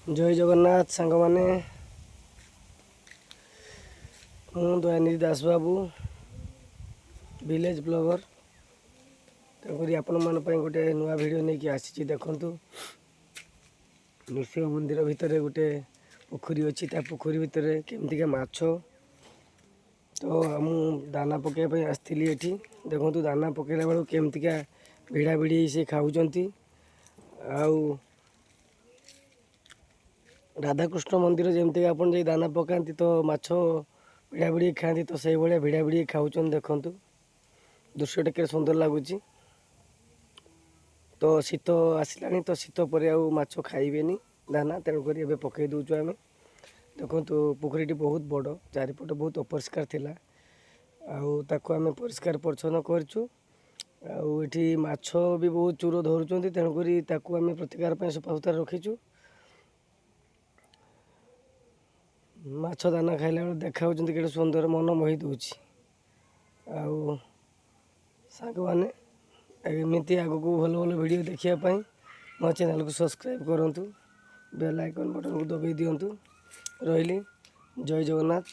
जय जगन्नाथ सांग माने मु दयानिधि दास बाबू विलेज ब्लॉगर तेणुक आपण मान गोटे नुआ वीडियो नहीं कि आसी देखु नृसिंह मंदिर भितर गोटे पोखरी अच्छी पोखरी भितर केमतिका माछ तो मु दाना पकड़ आसती ये देखु दाना पकड़ा बेलू केमतिका भिड़ा भिड़ी से खाऊँच राधाकृष्ण मंदिर जमती आप दाना पकाती तो माछ भिड़ा भिड़ी खाती तो से भाया भिड़ा भिड़ी खाऊँ देखु दृश्यटा के सुंदर लगुच तो शीत आसला तो शीत पर आछ खाइबे दाना तेणुक ए पकई दौचु आम देखु पोखरी बहुत बड़ चारिपट बहुत अपरिष्कार थिला आम परिष्कार परिच्छन्न करछु आठी माछ भी बहुत चूर धरुंच तेणुक आम प्रतिकार सफा सुतरा रखीचु माछ दाना खाइला बेले देखा के सुंदर मन मोहि दूची सांग मैंने एमती आग को भल भल वीडियो देखापी मो चैनल को सब्सक्राइब करूँ बेल आइकन बटन को दबाई दिंतु रही जय जगन्नाथ।